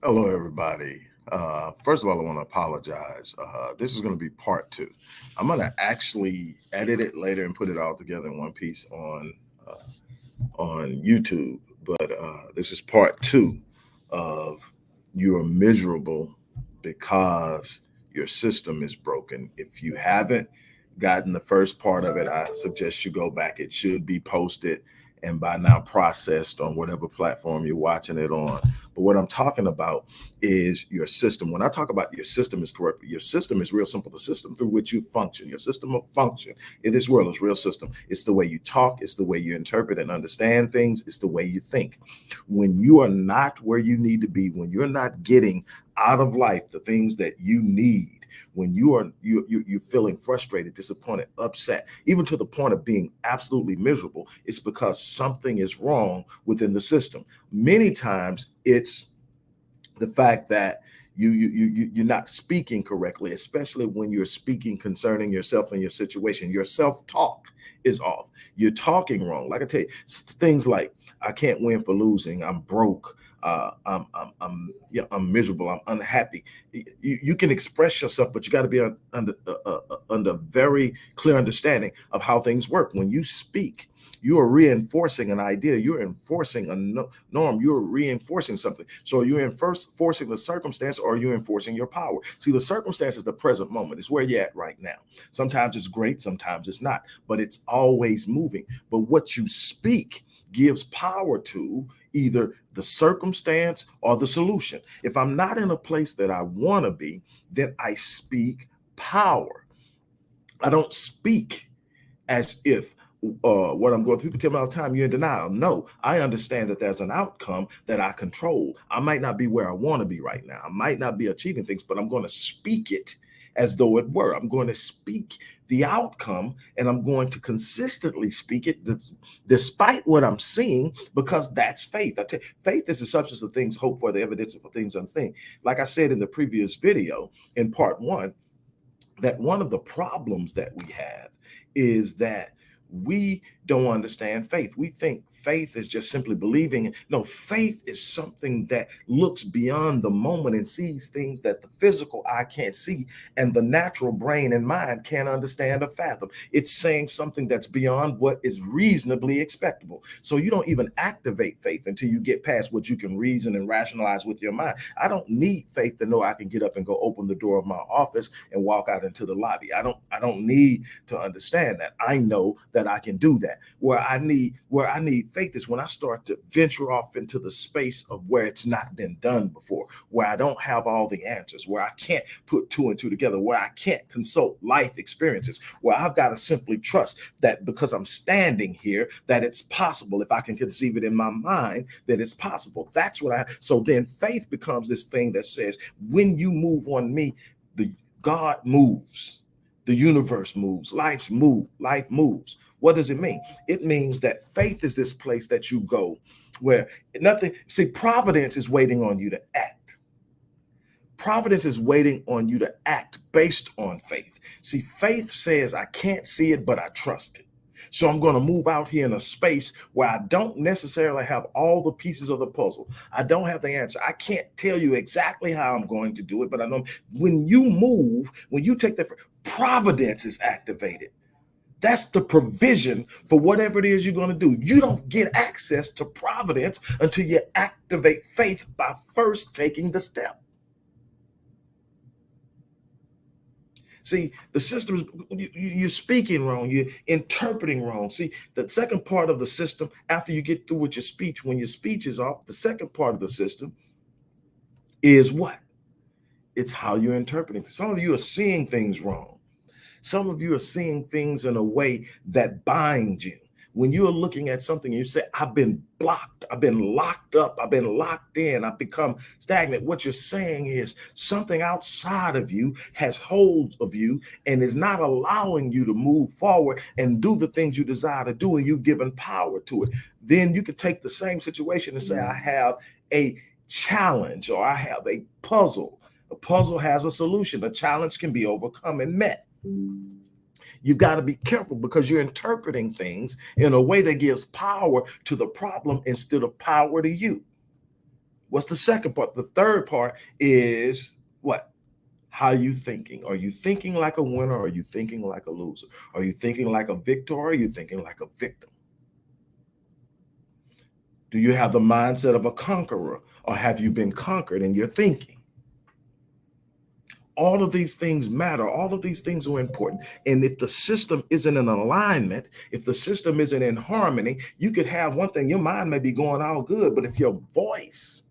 Hello, everybody. First of all, I want to apologize. This is going to be part two. I'm going to actually edit it later and put it all together in one piece on YouTube. But this is part two of you are miserable because your system is broken. If you haven't gotten the first part of it, I suggest you go back. It should be posted and by now processed on whatever platform you're watching it on. But what I'm talking about is your system. When I talk about your system is correct, your system is real simple. The system through which you function, your system of function in this world is real system. It's the way you talk, it's the way you interpret and understand things, it's the way you think. When you are not where you need to be, when you're not getting out of life the things that you need, when you're feeling frustrated, disappointed, upset, even to the point of being absolutely miserable, it's because something is wrong within the system. Many times it's the fact that you're not speaking correctly, especially when you're speaking concerning yourself and your situation. Your self-talk is off. You're talking wrong. Like I tell you, things like I can't win for losing. I'm broke. I'm miserable. I'm unhappy. You can express yourself, but you got to be under very clear understanding of how things work. When you speak, you are reinforcing an idea. You're enforcing a norm. You're reinforcing something. So you're enforcing the circumstance, or you're enforcing your power. See, the circumstance is the present moment. It's where you're at right now. Sometimes it's great, sometimes it's not, but it's always moving. But what you speak gives power to either the circumstance or the solution. If I'm not in a place that I want to be, then I speak power. I don't speak as if what I'm going through. People tell me all the time, you're in denial. No, I understand that there's an outcome that I control. I might not be where I want to be right now. I might not be achieving things, but I'm going to speak it as though it were. I'm going to speak the outcome, and I'm going to consistently speak it despite what I'm seeing, because that's faith. I tell you, faith is the substance of things hoped for, the evidence of things unseen. Like I said in the previous video in part one, that one of the problems that we have is that we don't understand faith. We think faith is just simply believing. No, faith is something that looks beyond the moment and sees things that the physical eye can't see and the natural brain and mind can't understand or fathom. It's saying something that's beyond what is reasonably expectable. So you don't even activate faith until you get past what you can reason and rationalize with your mind. I don't need faith to know I can get up and go open the door of my office and walk out into the lobby. I don't need to understand that. I know that I can do that. Where I need faith is when I start to venture off into the space of where it's not been done before, where I don't have all the answers, where I can't put two and two together, where I can't consult life experiences, where I've got to simply trust that because I'm standing here, that it's possible. If I can conceive it in my mind, that it's possible. That's what so then faith becomes this thing that says, when you move on me, the God moves, the universe moves, life moves. What does it mean? It means that faith is this place that you go where providence is waiting on you to act. Providence is waiting on you to act based on faith. See, faith says, I can't see it, but I trust it. So I'm going to move out here in a space where I don't necessarily have all the pieces of the puzzle. I don't have the answer. I can't tell you exactly how I'm going to do it, but I know when you move, when you take that, providence is activated. That's the provision for whatever it is you're going to do. You don't get access to providence until you activate faith by first taking the step. See, the system is, you're speaking wrong, you're interpreting wrong. See, the second part of the system, after you get through with your speech, when your speech is off, the second part of the system is what? It's how you're interpreting. Some of you are seeing things wrong. Some of you are seeing things in a way that binds you. When you are looking at something, you say, I've been blocked, I've been locked up, I've been locked in, I've become stagnant. What you're saying is something outside of you has hold of you and is not allowing you to move forward and do the things you desire to do, and you've given power to it. Then you could take the same situation and say, I have a challenge, or I have a puzzle. A puzzle has a solution. A challenge can be overcome and met. You've got to be careful because you're interpreting things in a way that gives power to the problem instead of power to you. What's the second part? The third part is what? How you thinking? Are you thinking like a winner? Or are you thinking like a loser? Are you thinking like a victor? Or are you thinking like a victim? Do you have the mindset of a conqueror? Or have you been conquered in your thinking? All of these things matter. All of these things are important. And if the system isn't in alignment, if the system isn't in harmony, you could have one thing, your mind may be going all good, but if your voice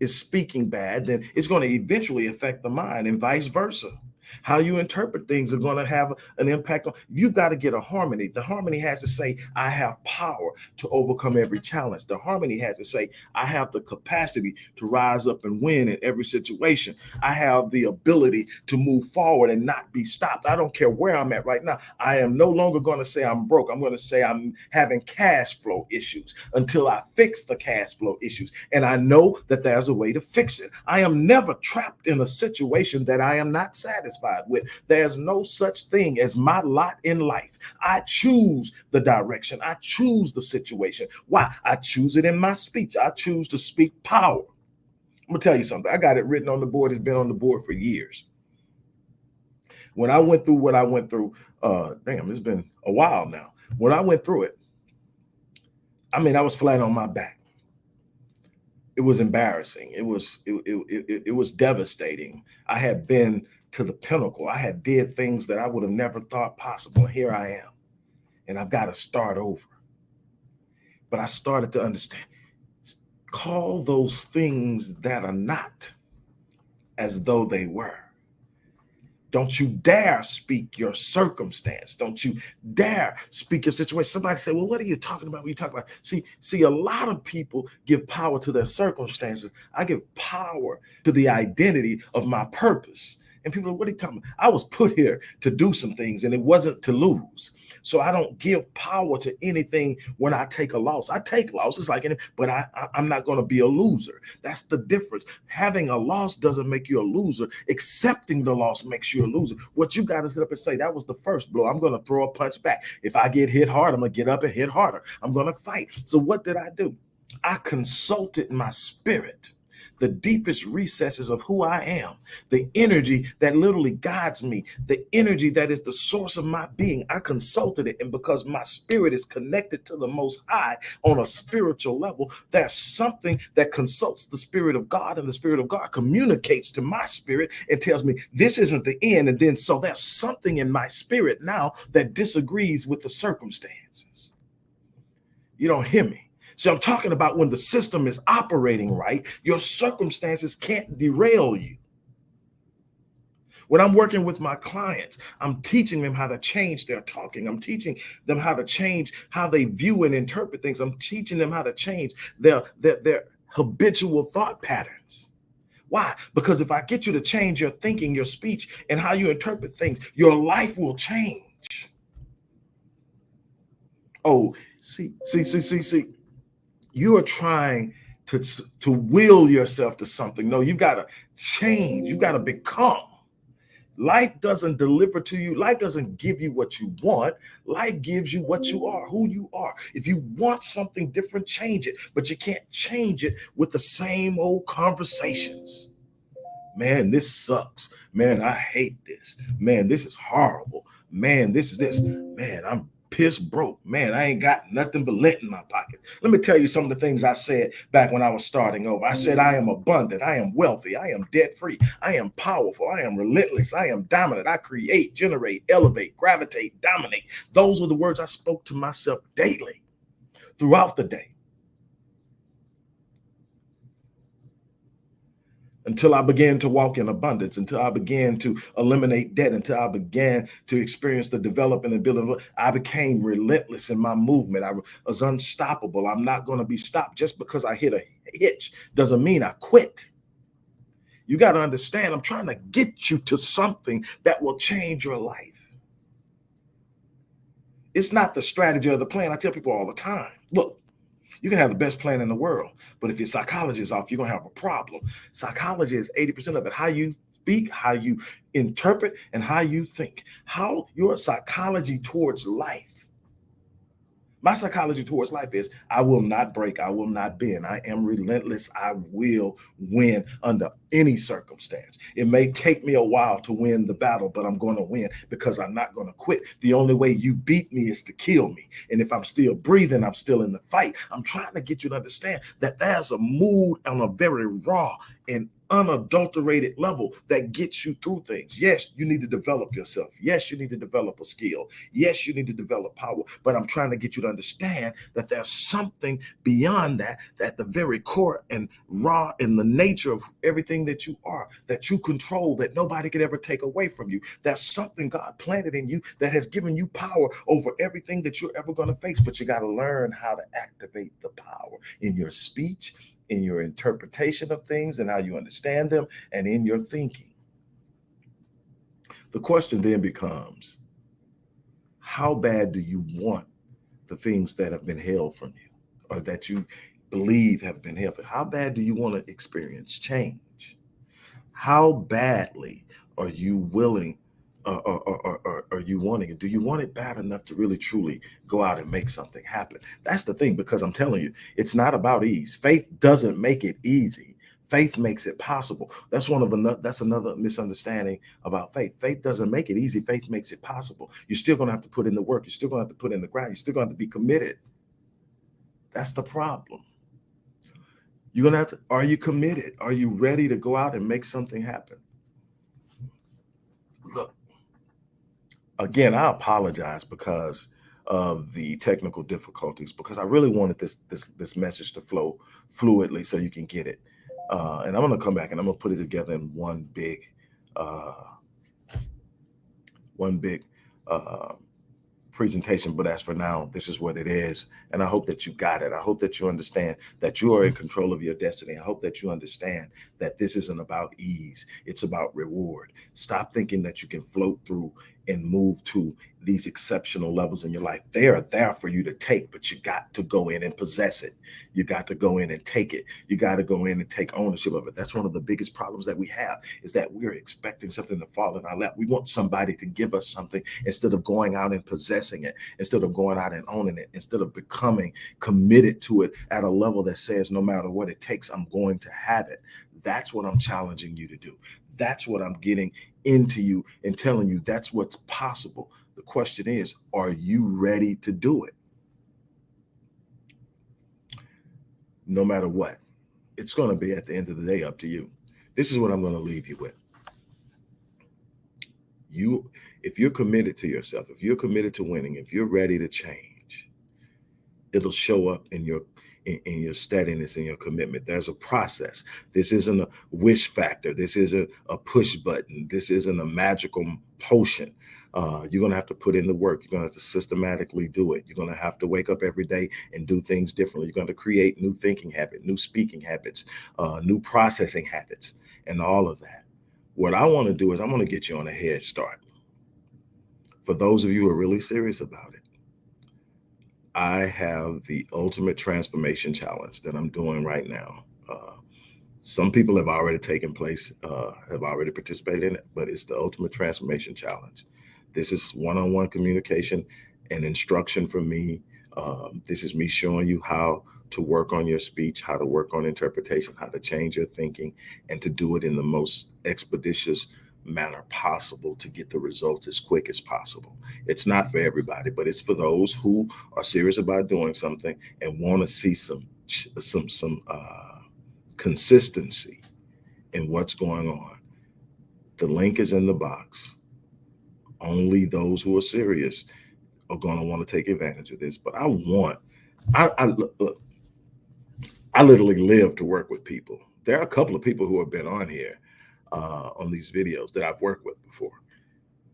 is speaking bad, then it's going to eventually affect the mind and vice versa. How you interpret things are going to have an impact on. You've got to get a harmony. The harmony has to say, I have power to overcome every challenge. The harmony has to say, I have the capacity to rise up and win in every situation. I have the ability to move forward and not be stopped. I don't care where I'm at right now. I am no longer going to say I'm broke. I'm going to say I'm having cash flow issues until I fix the cash flow issues. And I know that there's a way to fix it. I am never trapped in a situation that I am not satisfied with. There's no such thing as my lot in life. I choose the direction. I choose the situation. Why? I choose it in my speech. I choose to speak power. I'm gonna tell you something. I got it written on the board. It's been on the board for years. When I went through what I went through, it's been a while now. When I went through it, I mean, I was flat on my back. It was embarrassing. It was devastating. I had been to the pinnacle. I had did things that I would have never thought possible. Here I am, and I've got to start over. But I started to understand. Call those things that are not as though they were. Don't you dare speak your circumstance. Don't you dare speak your situation. Somebody say, well, what are you talking about? What are you talking about? See, a lot of people give power to their circumstances. I give power to the identity of my purpose. And people are, what are you talking about? I was put here to do some things, and it wasn't to lose. So I don't give power to anything when I take a loss. I take losses but I'm not going to be a loser. That's the difference. Having a loss doesn't make you a loser. Accepting the loss makes you a loser. What you got to sit up and say, that was the first blow. I'm going to throw a punch back. If I get hit hard, I'm going to get up and hit harder. I'm going to fight. So what did I do? I consulted my spirit, the deepest recesses of who I am, the energy that literally guides me, the energy that is the source of my being. I consulted it, and because my spirit is connected to the Most High on a spiritual level, there's something that consults the Spirit of God, and the Spirit of God communicates to my spirit and tells me this isn't the end. And then so there's something in my spirit now that disagrees with the circumstances. You don't hear me. So I'm talking about when the system is operating right, your circumstances can't derail you. When I'm working with my clients, I'm teaching them how to change their talking. I'm teaching them how to change how they view and interpret things. I'm teaching them how to change their habitual thought patterns. Why? Because if I get you to change your thinking, your speech, and how you interpret things, your life will change. Oh, see. You are trying to will yourself to something. No, you've got to change. You've got to become. Life doesn't deliver to you. Life doesn't give you what you want. Life gives you what you are, who you are. If you want something different, change it. But you can't change it with the same old conversations. Man, this sucks. Man, I hate this. Man, this is horrible. Man, this is this. Man, I'm piss broke. Man, I ain't got nothing but lint in my pocket. Let me tell you some of the things I said back when I was starting over. I said, I am abundant. I am wealthy. I am debt free. I am powerful. I am relentless. I am dominant. I create, generate, elevate, gravitate, dominate. Those were the words I spoke to myself daily throughout the day, until I began to walk in abundance, until I began to eliminate debt, until I began to experience the development and building. I became relentless in my movement. I was unstoppable. I'm not going to be stopped. Just because I hit a hitch doesn't mean I quit. You got to understand, I'm trying to get you to something that will change your life. It's not the strategy or the plan. I tell people all the time, look, you can have the best plan in the world, but if your psychology is off, you're going to have a problem. Psychology is 80% of it. How you speak, how you interpret, and how you think. How your psychology towards life. My psychology towards life is I will not break. I will not bend. I am relentless. I will win under any circumstance. It may take me a while to win the battle, but I'm going to win because I'm not going to quit. The only way you beat me is to kill me. And if I'm still breathing, I'm still in the fight. I'm trying to get you to understand that there's a mood on a very raw and unadulterated level that gets you through things. Yes, you need to develop yourself. Yes, you need to develop a skill. Yes, you need to develop power. But I'm trying to get you to understand that there's something beyond that, that the very core and raw in the nature of everything that you are, that you control, that nobody could ever take away from you. That's something God planted in you that has given you power over everything that you're ever going to face. But you got to learn how to activate the power in your speech, in your interpretation of things and how you understand them, and in your thinking. The question then becomes, how bad do you want the things that have been held from you or that you believe have been held? How bad do you want to experience change? How badly are you willing or are you wanting it? Do you want it bad enough to really truly go out and make something happen? That's the thing, because I'm telling you, it's not about ease. Faith doesn't make it easy. Faith makes it possible. That's another misunderstanding about faith. Faith doesn't make it easy. Faith makes it possible. You're still going to have to put in the work. You're still going to have to put in the grind. You're still going to have to be committed. That's the problem. You're going to have to, are you committed? Are you ready to go out and make something happen? Look, again, I apologize because of the technical difficulties, because I really wanted this message to flow fluidly so you can get it. And I'm going to come back and I'm going to put it together in uh, one big uh, presentation. But as for now, this is what it is. And I hope that you got it. I hope that you understand that you are in control of your destiny. I hope that you understand that this isn't about ease. It's about reward. Stop thinking that you can float through and move to these exceptional levels in your life. They are there for you to take, but you got to go in and possess it. You got to go in and take it. You got to go in and take ownership of it. That's one of the biggest problems that we have, is that we're expecting something to fall in our lap. We want somebody to give us something instead of going out and possessing it, instead of going out and owning it, instead of becoming committed to it at a level that says, no matter what it takes, I'm going to have it. That's what I'm challenging you to do. That's what I'm getting into you and telling you that's what's possible. The question is, are you ready to do it? No matter what, it's going to be at the end of the day up to you. This is what I'm going to leave you with. You, if you're committed to yourself, if you're committed to winning, if you're ready to change, it'll show up in your steadiness and your commitment. There's a process. This isn't a wish factor. This isn't a push button. This isn't a magical potion. You're going to have to put in the work. You're going to have to systematically do it. You're going to have to wake up every day and do things differently. You're going to create new thinking habits, new speaking habits, new processing habits, and all of that. What I want to do is I want to get you on a head start. For those of you who are really serious about it, I have the Ultimate Transformation Challenge that I'm doing right now. Some people have already have already participated in it, but it's the Ultimate Transformation Challenge. This is one-on-one communication and instruction from me. This is me showing you how to work on your speech, how to work on interpretation, how to change your thinking, and to do it in the most expeditious manner possible to get the results as quick as possible. It's not for everybody, but it's for those who are serious about doing something and want to see some consistency in what's going on. The link is in the box. Only those who are serious are going to want to take advantage of this. But look, I literally live to work with people. There are a couple of people who have been on here on these videos that I've worked with before,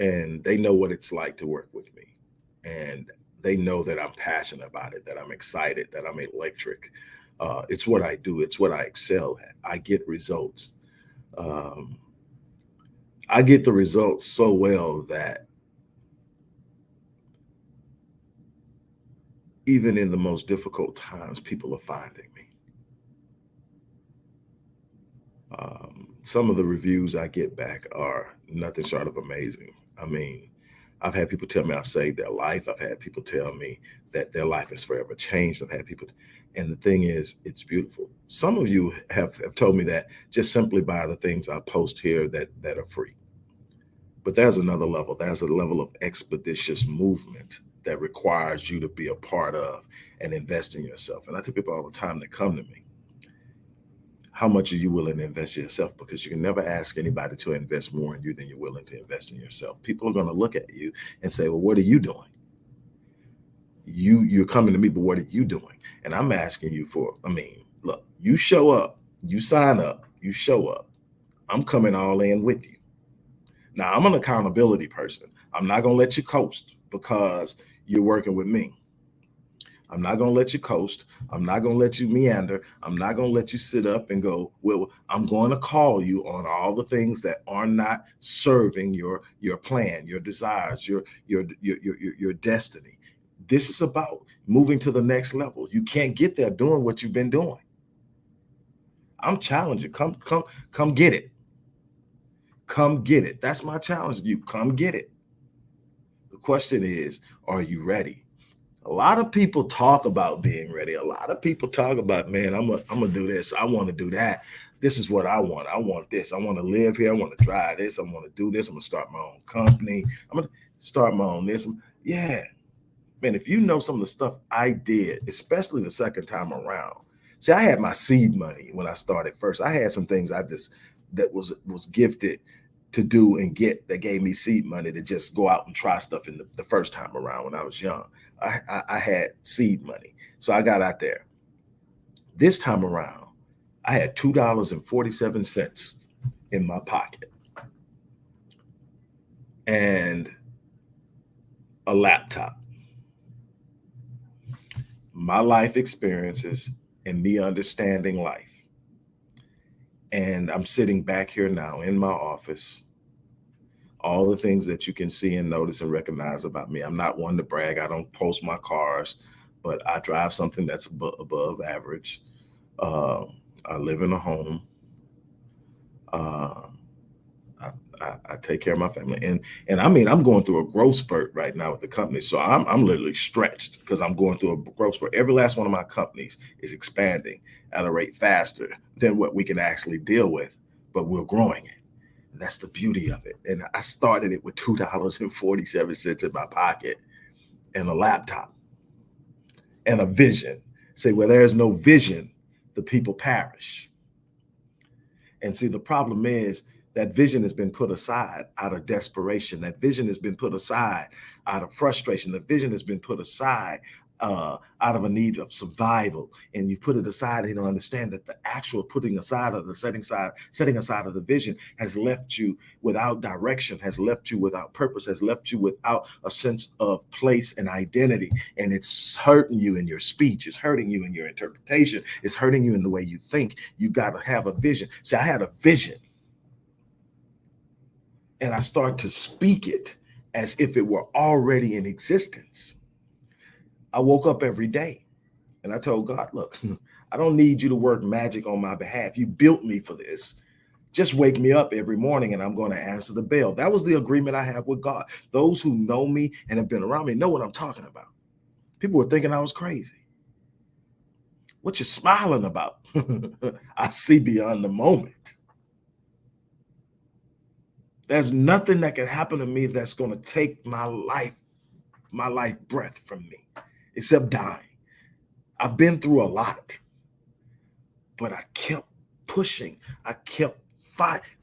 and they know what it's like to work with me, and they know that I'm passionate about it, that I'm excited, that I'm electric. It's what I do. It's what I excel at. I get results. Um, I get the results so well that even in the most difficult times, people are finding me. Some of the reviews I get back are nothing short of amazing. I mean, I've had people tell me I've saved their life. I've had people tell me that their life is forever changed. I've had people, and the thing is, it's beautiful. Some of you have told me that just simply by the things I post here that are free. But there's another level. There's a level of expeditious movement that requires you to be a part of and invest in yourself. And I tell people all the time that come to me, how much are you willing to invest in yourself? Because you can never ask anybody to invest more in you than you're willing to invest in yourself. People are going to look at you and say, well, what are you doing? You're coming to me, but what are you doing? And I'm asking you for, look, you show up, you sign up, you show up. I'm coming all in with you. Now, I'm an accountability person. I'm not going to let you coast because you're working with me. I'm not going to let you coast. I'm not going to let you meander. I'm not going to let you sit up and go, well, I'm going to call you on all the things that are not serving your plan, your desires, your destiny. This is about moving to the next level. You can't get there doing what you've been doing. I'm challenging. Come get it. Come get it. That's my challenge to you. Come get it. The question is, are you ready? A lot of people talk about being ready. A lot of people talk about, man, I'm gonna do this. I want to do that. This is what I want. I want this. I want to live here. I want to try this. I want to do this. I'm gonna start my own company. I'm gonna start my own this. Yeah, man. If you know some of the stuff I did, especially the second time around. See, I had my seed money when I started first. I had some things that was gifted to do and get that gave me seed money to just go out and try stuff in the first time around when I was young. I had seed money. So I got out there. This time around, I had $2.47 in my pocket and a laptop. My life experiences and me understanding life. And I'm sitting back here now in my office. All the things that you can see and notice and recognize about me. I'm not one to brag. I don't post my cars, but I drive something that's above average. Uh, I live in a home. Uh, I take care of my family, and I'm going through a growth spurt right now with the company. So I'm literally stretched because I'm going through a growth spurt. Every last one of my companies is expanding at a rate faster than what we can actually deal with, but we're growing it. That's the beauty of it. And I started it with $2.47 in my pocket and a laptop and a vision. Say, where there is no vision, the people perish. And see, the problem is that vision has been put aside out of desperation. That vision has been put aside out of frustration. The vision has been put aside out of a need of survival. And you put it aside and you don't understand that the actual putting aside of the setting aside of the vision has left you without direction, has left you without purpose, has left you without a sense of place and identity. And it's hurting you in your speech. It's hurting you in your interpretation. It's hurting you in the way you think. You've got to have a vision. See, I had a vision. And I start to speak it as if it were already in existence. I woke up every day and I told God, look, I don't need you to work magic on my behalf. You built me for this. Just wake me up every morning and I'm going to answer the bell. That was the agreement I have with God. Those who know me and have been around me know what I'm talking about. People were thinking I was crazy. What you smiling about? I see beyond the moment. There's nothing that can happen to me that's going to take my life breath from me, except dying. I've been through a lot, but I kept pushing. I kept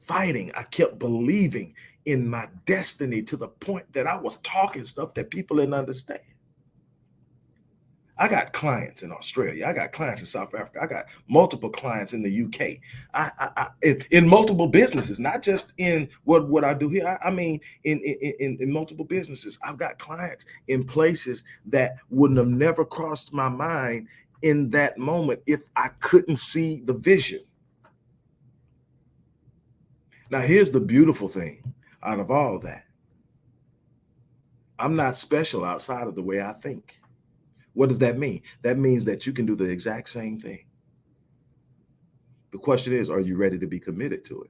fighting. I kept believing in my destiny to the point that I was talking stuff that people didn't understand. I got clients in Australia. I got clients in South Africa. I got multiple clients in the UK. In multiple businesses, not just in what I do here. I mean, in multiple businesses. I've got clients in places that wouldn't have never crossed my mind in that moment if I couldn't see the vision. Now, here's the beautiful thing out of all that. I'm not special outside of the way I think. What does that mean? That means that you can do the exact same thing. The question is, are you ready to be committed to it?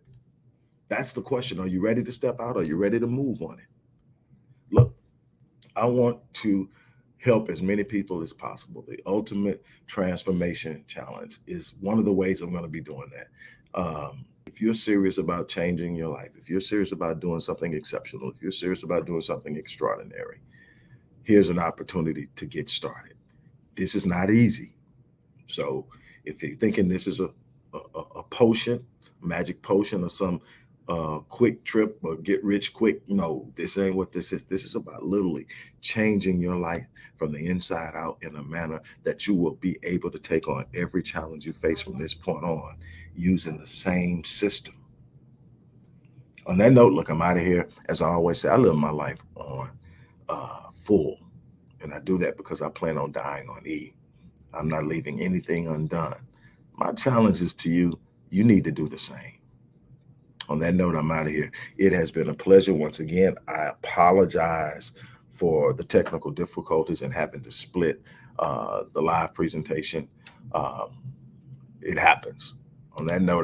That's the question. Are you ready to step out? Are you ready to move on it? Look, I want to help as many people as possible. The ultimate transformation challenge is one of the ways I'm going to be doing that. If you're serious about changing your life, if you're serious about doing something exceptional, if you're serious about doing something extraordinary, here's an opportunity to get started. This is not easy. So if you're thinking this is a potion, magic potion, or some quick trip or get rich quick, no, this ain't what this is. This is about literally changing your life from the inside out in a manner that you will be able to take on every challenge you face from this point on using the same system. On that note, look, I'm out of here. As I always say, I live my life on full. And I do that because I plan on dying on E. I'm not leaving anything undone. My challenge is to you, you need to do the same. On that note, I'm out of here. It has been a pleasure. Once again, I apologize for the technical difficulties and having to split the live presentation. Um, it happens. On that note,